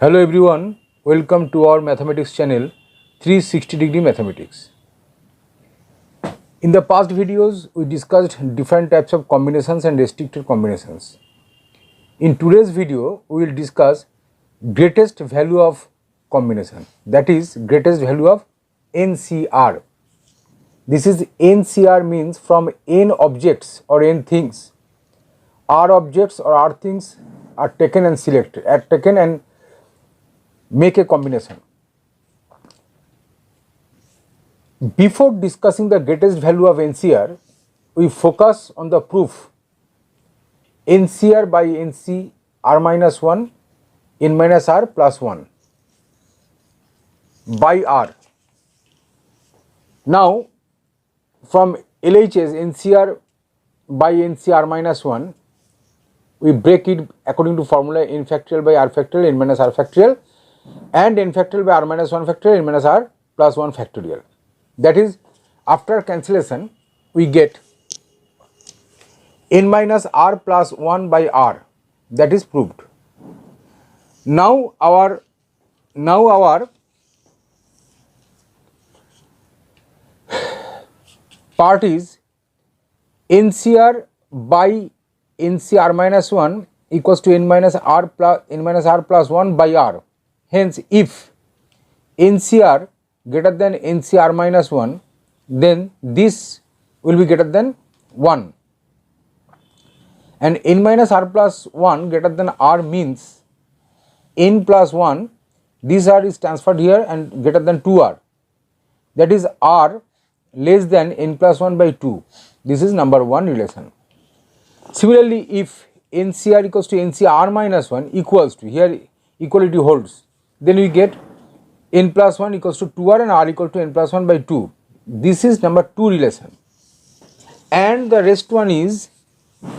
Hello everyone, welcome to our mathematics channel 360 degree mathematics. In the past videos we discussed different types of combinations and restricted combinations. In today's video we will discuss greatest value of combination, that is greatest value of NCR. This is NCR means from n objects or n things, R objects or R things are taken and make a combination. Before discussing the greatest value of NCR, we focus on the proof NCR by NC R minus 1 n minus R plus 1 by R. Now from LHS NCR by NC R minus 1, we break it according to formula n factorial by R factorial n minus R factorial and n factorial by R minus 1 factorial n minus R plus 1 factorial. That is, after cancellation we get n minus R plus 1 by R, that is proved. Now our part is NCR by NCR minus 1 equals to n minus R plus 1 by R. Hence, if NCR greater than NCR minus 1, then this will be greater than 1, and n minus R plus 1 greater than R means n plus 1, this R is transferred here and greater than 2R, that is R less than n plus 1 by 2. This is number 1 relation. Similarly, if NCR equals to NCR minus 1 equals to, here equality holds, then we get n plus 1 equals to 2R and R equal to n plus 1 by 2. This is number 2 relation. And the rest one is,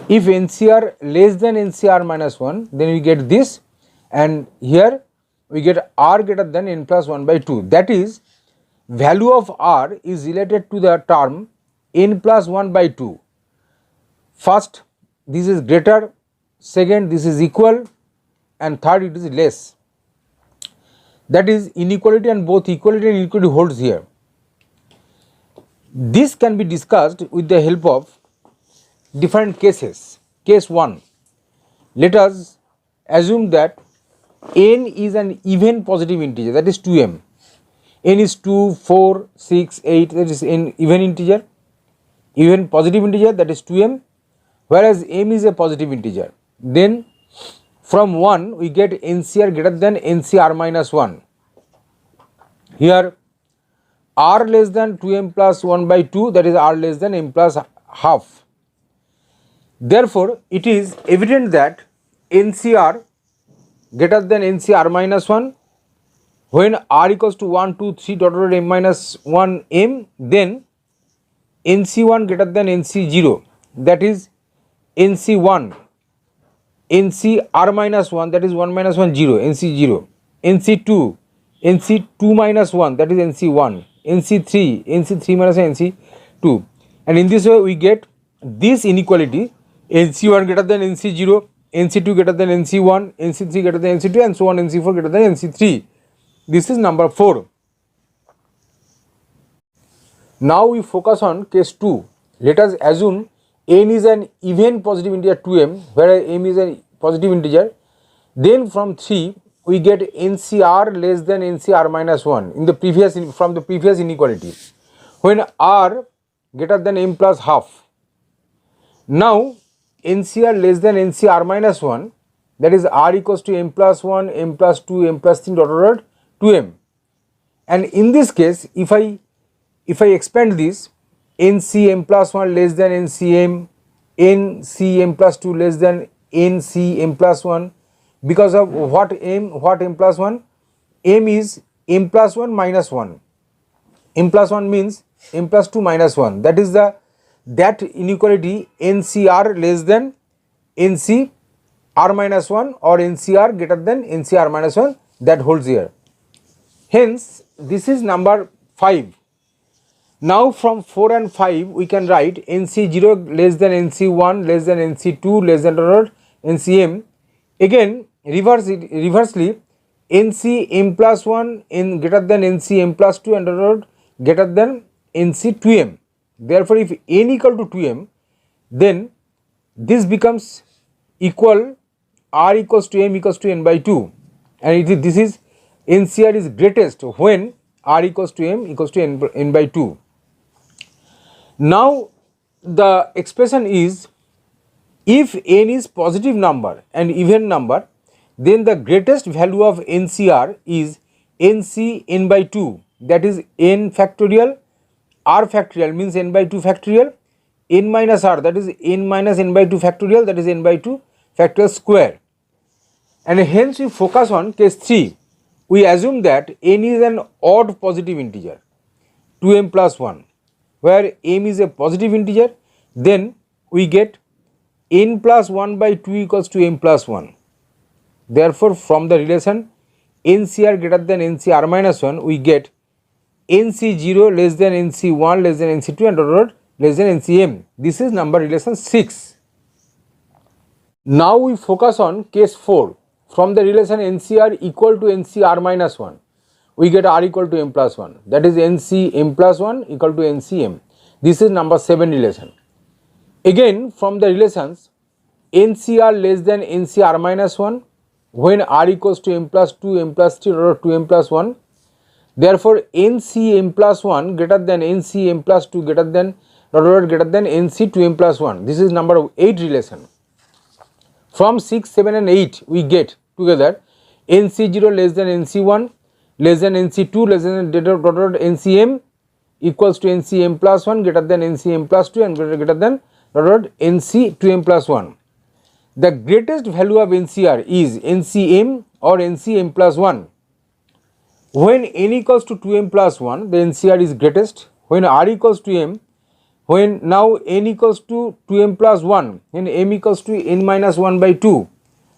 if NCR less than NCR minus 1, then we get this, and here we get R greater than n plus 1 by 2. That is, value of R is related to the term n plus 1 by 2. First, this is greater, second this is equal, and third it is less. That is inequality, and both equality and inequality holds here. This can be discussed with the help of different cases. Case 1, let us assume that n is an even positive integer, that is 2m. N is 2, 4, 6, 8, that is n even integer, even positive integer, that is 2m, whereas m is a positive integer. Then from 1 we get NCR greater than NCR minus 1. Here R less than 2m plus 1 by 2, that is R less than m plus half. Therefore, it is evident that NCR greater than NCR minus 1 when R equals to 1, 2, 3 dot dot m minus 1 m, then NC1 greater than NC0, that is NC1, NCR minus 1, that is 1 minus 1 0, NC0, NC2, NC2 minus 1, that is NC1, NC3 minus NC2, and in this way we get this inequality NC1 greater than NC0, NC2 greater than NC1, NC3 greater than NC2, and so on, NC4 greater than NC3. This is number 4. Now we focus on case 2. Let us assume n is an even positive integer 2m, whereas m is a positive integer. Then from 3 we get NCR less than NCR minus 1 in the previous from the previous inequality, when R greater than m plus half. Now NCR less than NCR minus 1, that is R equals to m plus 1, m plus 2, m plus 3 dot dot 2m, and in this case if I expand this, NC m plus 1 less than NCM, NC m plus 2 less than NC m plus 1, because of what m plus 1, m is m plus 1 minus 1, m plus 1 means m plus 2 minus 1, that is that inequality NCR less than NCR minus 1 or NCR greater than NCR minus 1, that holds here. Hence, this is number 5. Now from 4 and 5 we can write NC0 less than NC1 less than NC2 less than NCM. Again reversely, NC m plus 1 n greater than NC m plus 2 and dot greater than NC 2m. Therefore, if n equal to 2m, then this becomes equal R equals to m equals to n by 2, and this is NCR is greatest when R equals to m equals to n by 2. Now the expression is, if n is positive number and even number, then the greatest value of NCR is NC n by 2, that is n factorial, R factorial means n by 2 factorial, n minus R, that is n minus n by 2 factorial, that is n by 2 factorial square. And hence we focus on case 3. We assume that n is an odd positive integer 2m plus 1, where m is a positive integer, then we get n plus 1 by 2 equals to m plus 1. Therefore, from the relation NCR greater than NCR minus 1, we get NC0 less than NC1 less than NC2 and dot less than NCM. This is number relation 6. Now we focus on case 4. From the relation NCR equal to NCR minus 1, we get R equal to m plus 1, that is NC m plus 1 equal to NCM. This is number 7 relation. Again, from the relations NCR less than NCR minus 1, when R equals to m plus 2, m plus 3 or 2m plus 1, therefore NC m plus 1 greater than NC m plus 2 greater than NC 2m plus 1. This is number 8 relation. From 6, 7 and 8 we get together NC0 less than NC1 less than NC2 less than NCM equals to NCM plus 1 greater than NCM plus 2 and greater than NC 2m plus 1. The greatest value of NCR is NCM or NCM plus 1. When n equals to 2m plus 1, the NCR is greatest. When R equals to m, when now n equals to 2m plus 1, then m equals to n minus 1 by 2.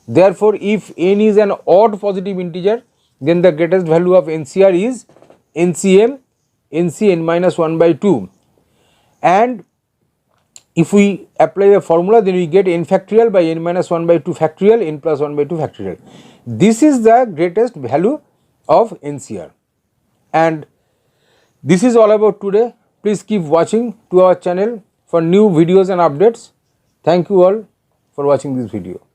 Therefore, if n is an odd positive integer, then the greatest value of NCR is NCM, NC n minus 1 by 2. And if we apply the formula, then we get n factorial by n minus 1 by 2 factorial, n plus 1 by 2 factorial. This is the greatest value of NCR. And this is all about today. Please keep watching to our channel for new videos and updates. Thank you all for watching this video.